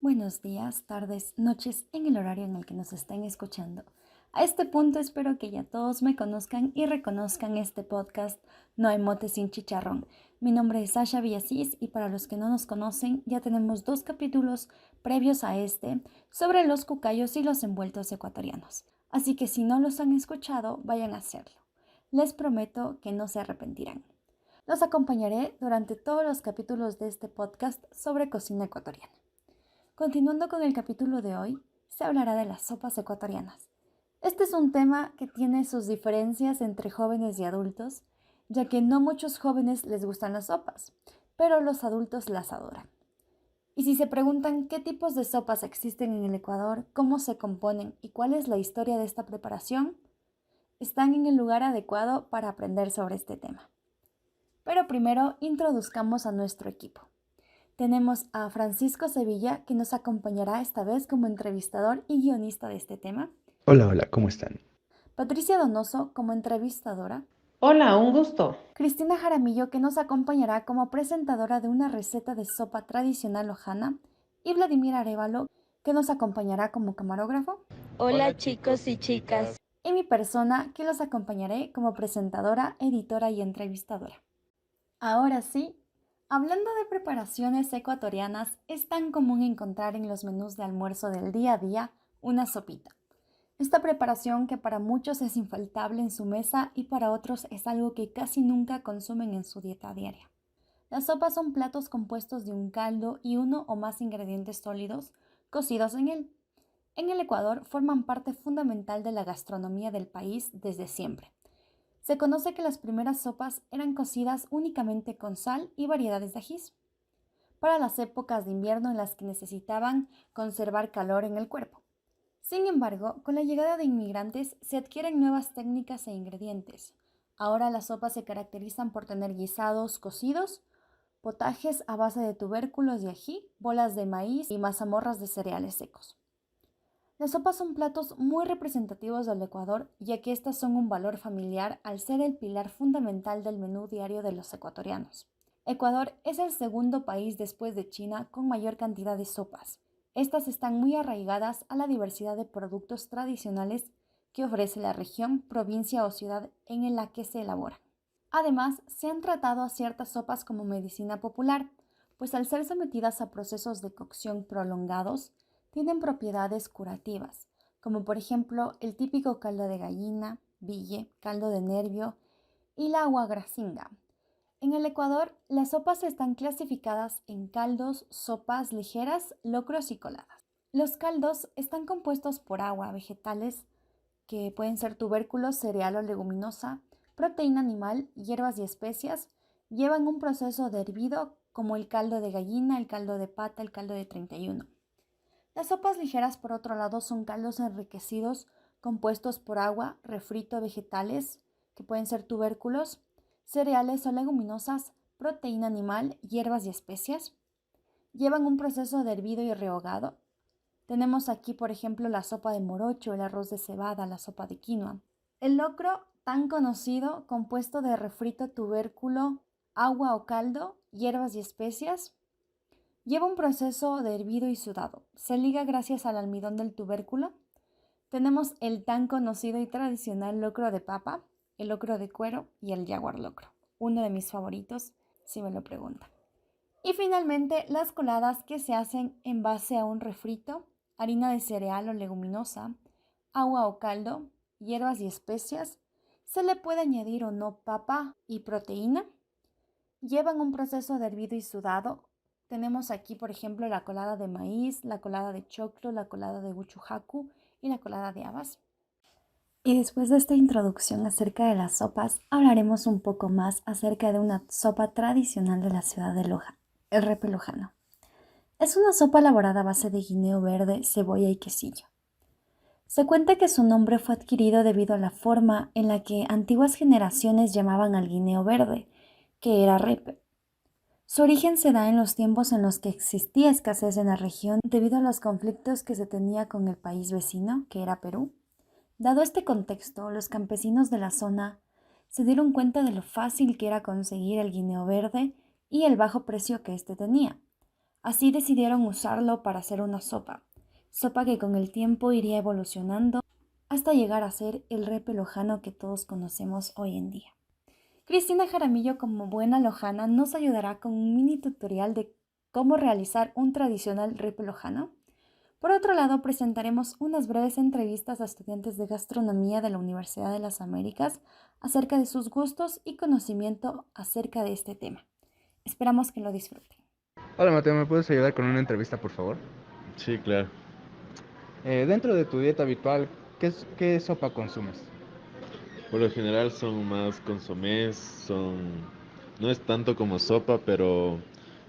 buenos días, tardes, noches, en el horario en el que nos estén escuchando. A este punto espero que ya todos me conozcan y reconozcan este podcast No hay mote sin chicharrón. Mi nombre es Sasha Villasís y para los que no nos conocen ya tenemos 2 capítulos previos a este sobre los cucayos y los envueltos ecuatorianos. Así que si no los han escuchado, vayan a hacerlo. Les prometo que no se arrepentirán. Los acompañaré durante todos los capítulos de este podcast sobre cocina ecuatoriana. Continuando con el capítulo de hoy, se hablará de las sopas ecuatorianas. Este es un tema que tiene sus diferencias entre jóvenes y adultos, ya que no muchos jóvenes les gustan las sopas, pero los adultos las adoran. Y si se preguntan qué tipos de sopas existen en el Ecuador, cómo se componen y cuál es la historia de esta preparación, están en el lugar adecuado para aprender sobre este tema. Pero primero introduzcamos a nuestro equipo. Tenemos a Francisco Sevilla, que nos acompañará esta vez como entrevistador y guionista de este tema. Hola, ¿cómo están? Patricia Donoso como entrevistadora. Hola, un gusto. Cristina Jaramillo, que nos acompañará como presentadora de una receta de sopa tradicional lojana. Y Vladimir Arévalo, que nos acompañará como camarógrafo. Hola chicos y chicas. Y mi persona, que los acompañaré como presentadora, editora y entrevistadora. Ahora sí, hablando de preparaciones ecuatorianas, es tan común encontrar en los menús de almuerzo del día a día una sopita. Esta preparación que para muchos es infaltable en su mesa y para otros es algo que casi nunca consumen en su dieta diaria. Las sopas son platos compuestos de un caldo y uno o más ingredientes sólidos cocidos en él. En el Ecuador forman parte fundamental de la gastronomía del país desde siempre. Se conoce que las primeras sopas eran cocidas únicamente con sal y variedades de ajís, para las épocas de invierno en las que necesitaban conservar calor en el cuerpo. Sin embargo, con la llegada de inmigrantes se adquieren nuevas técnicas e ingredientes. Ahora las sopas se caracterizan por tener guisados cocidos, potajes a base de tubérculos de ají, bolas de maíz y mazamorras de cereales secos. Las sopas son platos muy representativos del Ecuador, ya que estas son un valor familiar al ser el pilar fundamental del menú diario de los ecuatorianos. Ecuador es el segundo país después de China con mayor cantidad de sopas. Estas están muy arraigadas a la diversidad de productos tradicionales que ofrece la región, provincia o ciudad en la que se elaboran. Además, se han tratado a ciertas sopas como medicina popular, pues al ser sometidas a procesos de cocción prolongados, tienen propiedades curativas, como por ejemplo el típico caldo de gallina, bille, caldo de nervio y la huagracinga. En el Ecuador, las sopas están clasificadas en caldos, sopas ligeras, locros y coladas. Los caldos están compuestos por agua, vegetales, que pueden ser tubérculos, cereal o leguminosa, proteína animal, hierbas y especias, llevan un proceso de hervido como el caldo de gallina, el caldo de pata, el caldo de 31. Las sopas ligeras, por otro lado, son caldos enriquecidos compuestos por agua, refrito, vegetales, que pueden ser tubérculos, cereales o leguminosas, proteína animal, hierbas y especias. Llevan un proceso de hervido y rehogado. Tenemos aquí, por ejemplo, la sopa de morocho, el arroz de cebada, la sopa de quinoa. El locro, tan conocido, compuesto de refrito, tubérculo, agua o caldo, hierbas y especias. Lleva un proceso de hervido y sudado. Se liga gracias al almidón del tubérculo. Tenemos el tan conocido y tradicional locro de papa, el locro de cuero y el jaguar locro. Uno de mis favoritos, si me lo preguntan. Y finalmente, las coladas que se hacen en base a un refrito, harina de cereal o leguminosa, agua o caldo, hierbas y especias. Se le puede añadir o no papa y proteína. Llevan un proceso de hervido y sudado. Tenemos aquí, por ejemplo, la colada de maíz, la colada de choclo, la colada de buchujacu y la colada de habas. Y después de esta introducción acerca de las sopas, hablaremos un poco más acerca de una sopa tradicional de la ciudad de Loja, el repe lojano. Es una sopa elaborada a base de guineo verde, cebolla y quesillo. Se cuenta que su nombre fue adquirido debido a la forma en la que antiguas generaciones llamaban al guineo verde, que era repe. Su origen se da en los tiempos en los que existía escasez en la región debido a los conflictos que se tenía con el país vecino, que era Perú. Dado este contexto, los campesinos de la zona se dieron cuenta de lo fácil que era conseguir el guineo verde y el bajo precio que éste tenía. Así decidieron usarlo para hacer una sopa que con el tiempo iría evolucionando hasta llegar a ser el repe lojano que todos conocemos hoy en día. Cristina Jaramillo, como buena lojana, nos ayudará con un mini tutorial de cómo realizar un tradicional repe lojano. Por otro lado, presentaremos unas breves entrevistas a estudiantes de gastronomía de la Universidad de las Américas acerca de sus gustos y conocimiento acerca de este tema. Esperamos que lo disfruten. Hola Mateo, ¿me puedes ayudar con una entrevista, por favor? Sí, claro. Dentro de tu dieta habitual, ¿qué sopa consumes? Por lo general son más consomés, no es tanto como sopa, pero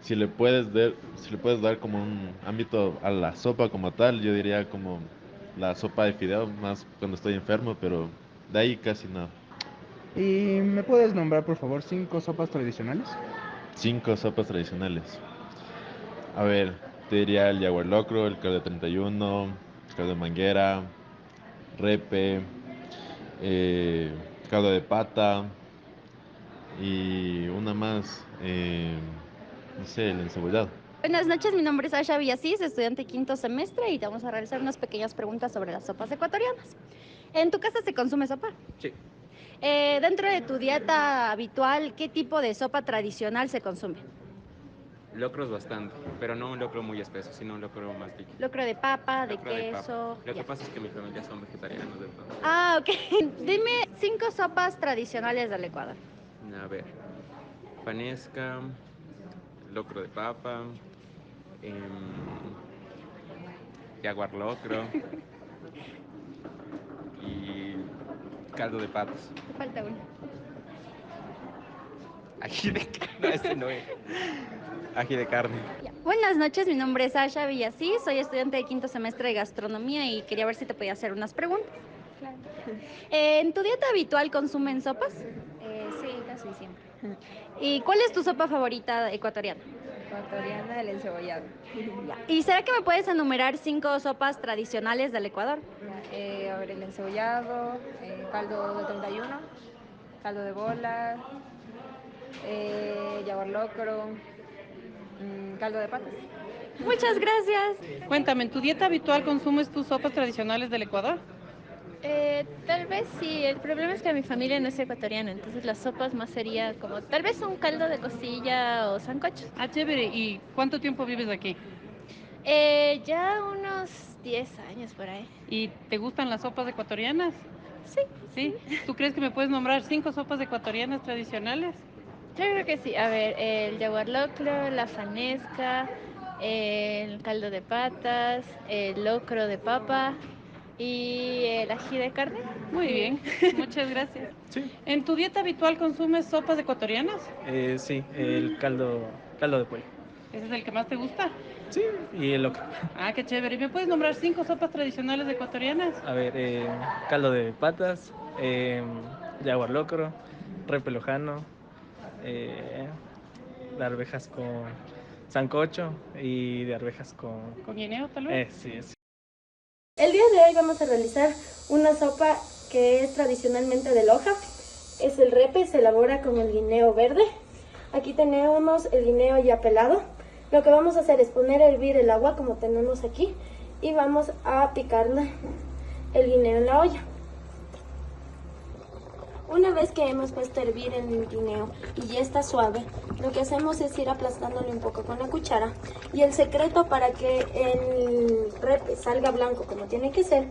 si le puedes dar como un ámbito a la sopa como tal, yo diría como la sopa de fideo, más cuando estoy enfermo, pero de ahí casi nada. ¿Y me puedes nombrar, por favor, 5 sopas tradicionales? 5 sopas tradicionales. A ver, te diría el yaguar locro, el caldo de 31, el caldo de manguera, repe, eh, caldo de pata y una más, no sé, el encebollado. Buenas noches, mi nombre es Asha Villasís, estudiante quinto semestre y te vamos a realizar unas pequeñas preguntas sobre las sopas ecuatorianas. ¿En tu casa se consume sopa? Sí. Dentro de tu dieta habitual, ¿qué tipo de sopa tradicional se consume? Locros bastante, pero no un locro muy espeso, sino un locro más líquido. ¿Locro de papa, de Locro de papa. queso? Lo que Ya. pasa es que mi familia son vegetarianos, entonces. Ah, ok. Dime 5 sopas tradicionales del Ecuador. A ver, panesca, locro de papa, jaguar locro y caldo de patas. Te falta uno. Ají de carne, no, ese no es. Ají de carne. Ya. Buenas noches, mi nombre es Asha Villasís, soy estudiante de quinto semestre de gastronomía y quería ver si te podía hacer unas preguntas. Claro. ¿En tu dieta habitual consumen sopas? Sí, casi siempre. ¿Y cuál es tu sopa favorita ecuatoriana? Ecuatoriana, el encebollado. Ya. ¿Y será que me puedes enumerar 5 sopas tradicionales del Ecuador? Ya, a ver, el encebollado, caldo de 31, caldo de bola, yaguar locro, caldo de patas. Muchas gracias. Cuéntame, ¿en tu dieta habitual consumes tus sopas tradicionales del Ecuador? Tal vez sí, el problema es que mi familia no es ecuatoriana, entonces las sopas más sería como tal vez un caldo de costilla o sancocho. Ah, chévere. ¿Y cuánto tiempo vives aquí? Ya unos 10 años por ahí. ¿Y te gustan las sopas ecuatorianas? Sí, ¿Sí? ¿Tú crees que me puedes nombrar 5 sopas ecuatorianas tradicionales? yo creo que sí. A ver, el jaguar locro, la fanesca, el caldo de patas, el locro de papa y el ají de carne. Muy Y- bien, muchas gracias. Sí, ¿En tu dieta habitual consumes sopas ecuatorianas? sí, el caldo de pollo. ¿Ese es el que más te gusta? Sí, y el locro. Ah, qué chévere. ¿Y me puedes nombrar 5 sopas tradicionales ecuatorianas? A ver, caldo de patas, yaguar locro, repe lojano, eh, de arvejas con sancocho y de arvejas con... ¿Con guineo, tal vez? Sí, sí. El día de hoy vamos a realizar una sopa que es tradicionalmente de Loja. Es el repe, se elabora con el guineo verde. Aquí tenemos el guineo ya pelado. Lo que vamos a hacer es poner a hervir el agua como tenemos aquí y vamos a picarle el guineo en la olla. Una vez que hemos puesto a hervir el guineo y ya está suave, lo que hacemos es ir aplastándole un poco con la cuchara. Y el secreto para que el repe salga blanco como tiene que ser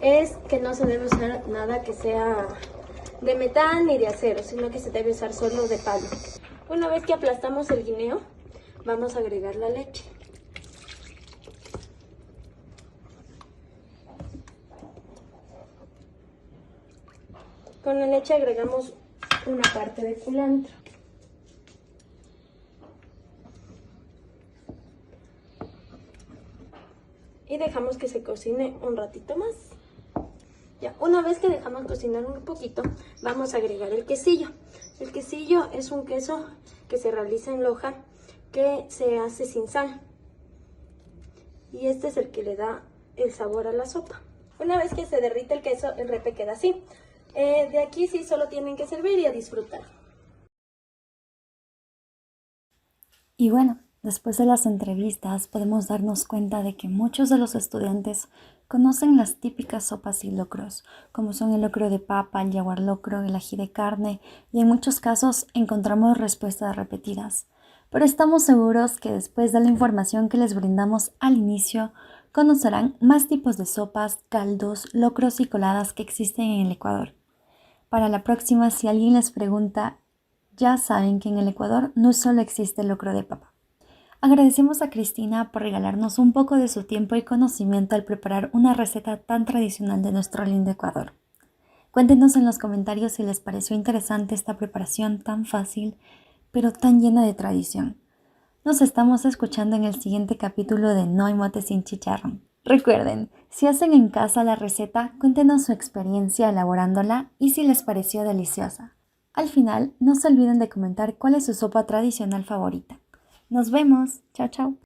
es que no se debe usar nada que sea de metal ni de acero, sino que se debe usar solo de palo. Una vez que aplastamos el guineo, vamos a agregar la leche. Con la leche agregamos una parte de culantro. Y dejamos que se cocine un ratito más. Ya, una vez que dejamos cocinar un poquito, vamos a agregar el quesillo. El quesillo es un queso que se realiza en Loja, que se hace sin sal. Y este es el que le da el sabor a la sopa. Una vez que se derrite el queso, el repe queda así. De aquí sí solo tienen que servir y a disfrutar. Y bueno, Después de las entrevistas podemos darnos cuenta de que muchos de los estudiantes conocen las típicas sopas y locros, como son el locro de papa, el jaguar locro, el ají de carne, y en muchos casos encontramos respuestas repetidas. Pero estamos seguros que después de la información que les brindamos al inicio, conocerán más tipos de sopas, caldos, locros y coladas que existen en el Ecuador. Para la próxima, si alguien les pregunta, ya saben que en el Ecuador no solo existe el locro de papa. Agradecemos a Cristina por regalarnos un poco de su tiempo y conocimiento al preparar una receta tan tradicional de nuestro lindo Ecuador. Cuéntenos en los comentarios si les pareció interesante esta preparación tan fácil, pero tan llena de tradición. Nos estamos escuchando en el siguiente capítulo de No hay mote sin chicharrón. Recuerden, si hacen en casa la receta, cuéntenos su experiencia elaborándola y si les pareció deliciosa. Al final, no se olviden de comentar cuál es su sopa tradicional favorita. Nos vemos. Chao, chao.